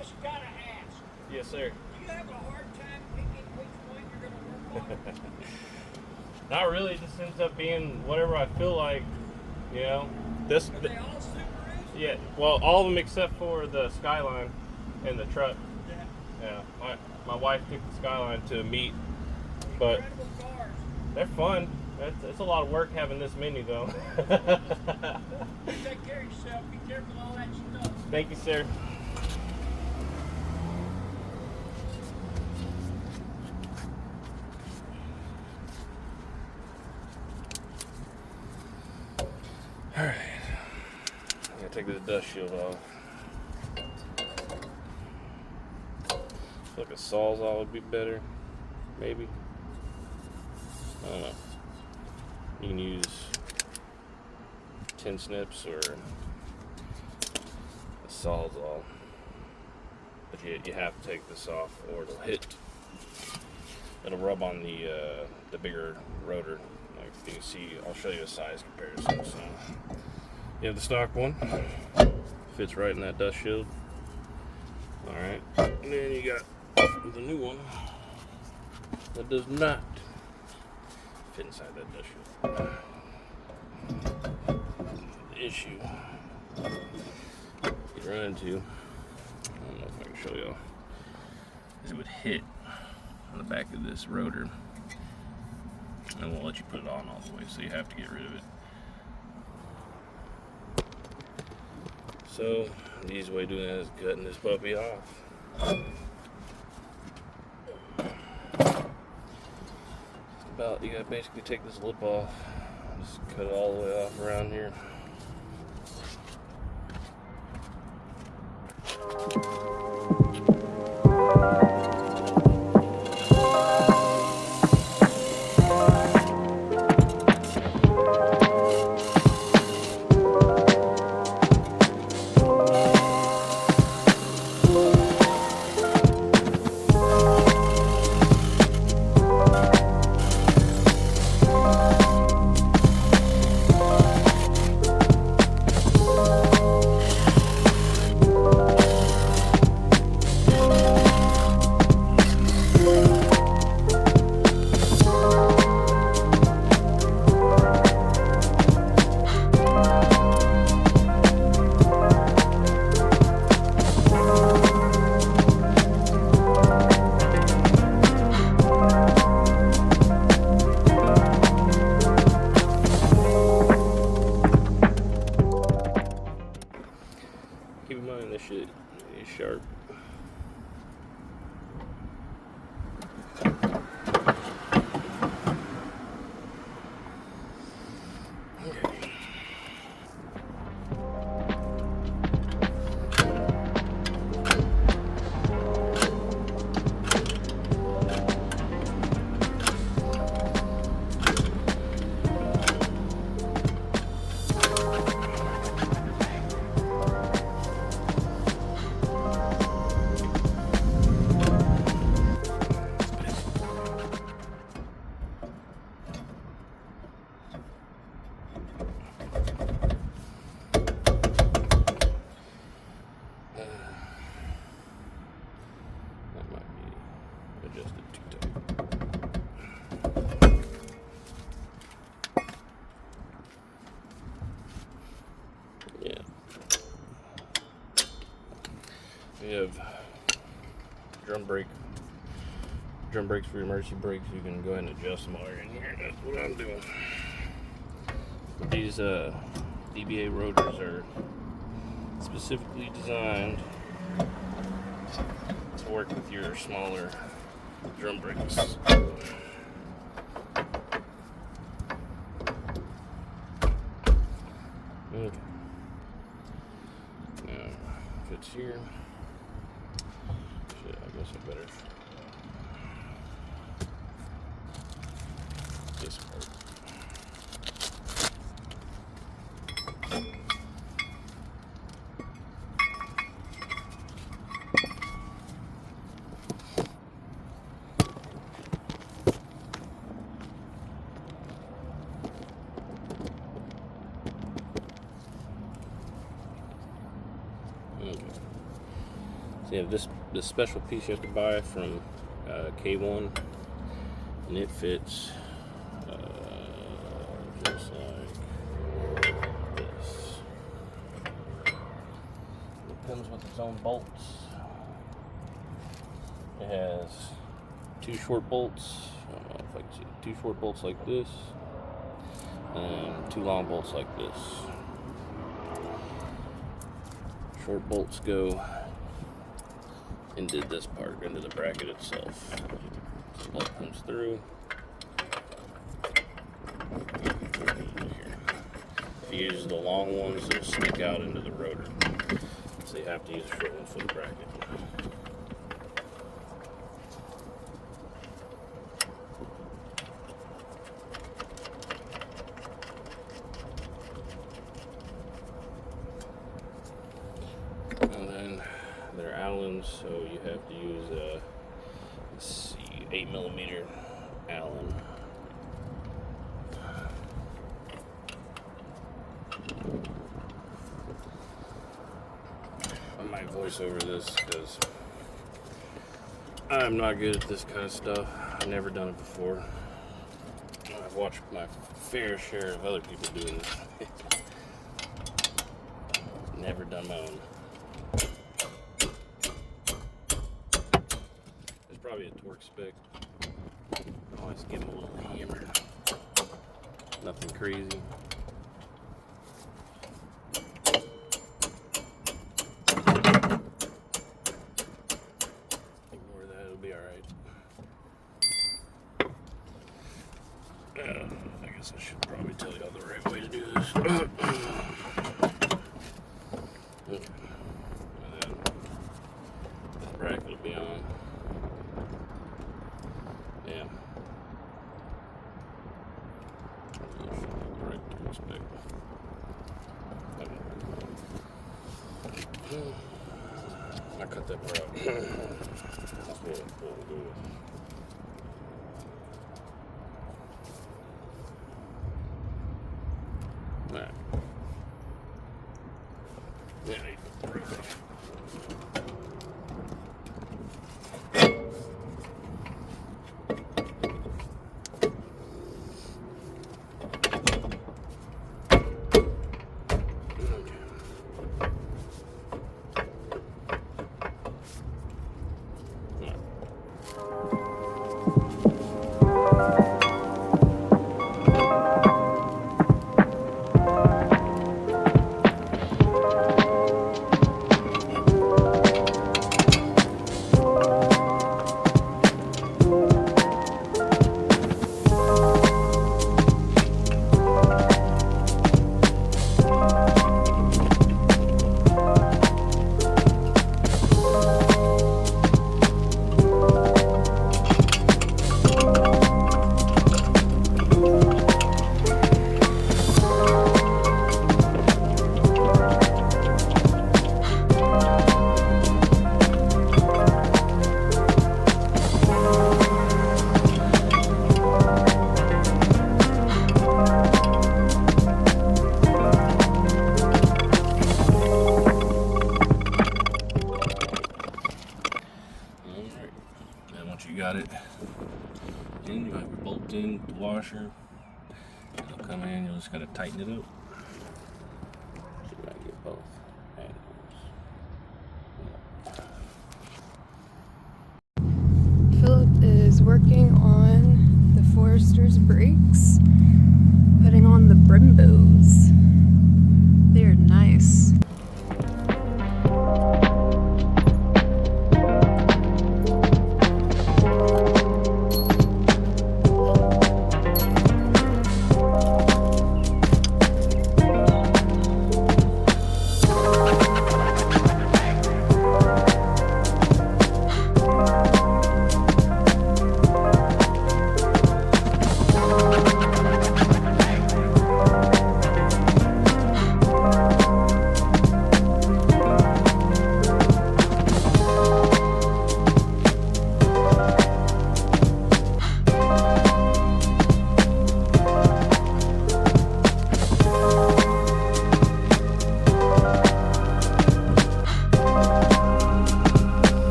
just gotta ask. Yes, sir. Do you have a hard time picking which one you're gonna work on? Not really. It just ends up being whatever I feel like. You know, Are they all Subarus? Yeah. Well, all of them except for the Skyline and the truck. Yeah. Yeah. My wife took the Skyline to meet, but Incredible cars. they're fun. It's a lot of work having this many though. You take care of yourself. Be careful of all that stuff. Thank you, sir. All right. I'm gonna take this dust shield off. I feel like a Sawzall would be better, maybe. I don't know. You can use tin snips or a Sawzall, but you have to take this off or it'll rub on the bigger rotor. Like you can see, I'll show you a size comparison. So you have the stock one, fits right in that dust shield. All right, and then you got the new one that does not fit inside that dust shield. The issue you run into, I don't know if I can show y'all, is it would hit on the back of this rotor and it won't let you put it on all the way, so you have to get rid of it. So the easy way of doing that is cutting this puppy off. You gotta basically take this lip off, just cut it all the way off around here. Keep in mind this shit is sharp. Okay. Adjusted too tight. Yeah. We have drum brakes for emergency brakes. You can go ahead and adjust them while you're in here. That's what I'm doing. But these DBA rotors are specifically designed to work with your smaller drum brakes. Okay. Now, if it's here, shit, I guess I better. This part. So you have this special piece you have to buy from K1, and it fits just like this. It comes with its own bolts. It has two short bolts. I don't know if I can see it. Two short bolts like this, and two long bolts like this. Short bolts go into this part, into the bracket itself. So the bolt comes through. If you use the long ones, they'll stick out into the rotor. So you have to use a short one for the bracket. And then they're Allens, so you have to use a, let's see, 8mm Allen. I might voice over this because I'm not good at this kind of stuff. I've never done it before. I've watched my fair share of other people doing this. Never done my own. There's probably a torque spec. Always give them a little hammer. Nothing crazy. Ignore that, it'll be alright. I guess I should probably tell y'all the right way to do this. Okay. And then this bracket will be on. Yeah. Right torque spec. I cut that part out. That's what we'll do with. Alright. Yeah, I need the brake. Got it in, you have your bolt in, the washer, it'll come in, you'll just gotta tighten it up. So you gotta get both angles. Philip is working on the Forester's brakes, putting on the Brembos. They're nice.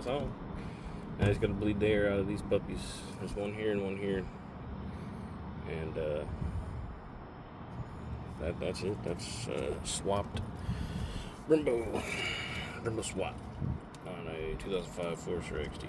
it's on. I just gotta bleed the air out of these puppies. There's one here and one here. And that's it. That's swapped Brembo swap on a 2005 Forester XT.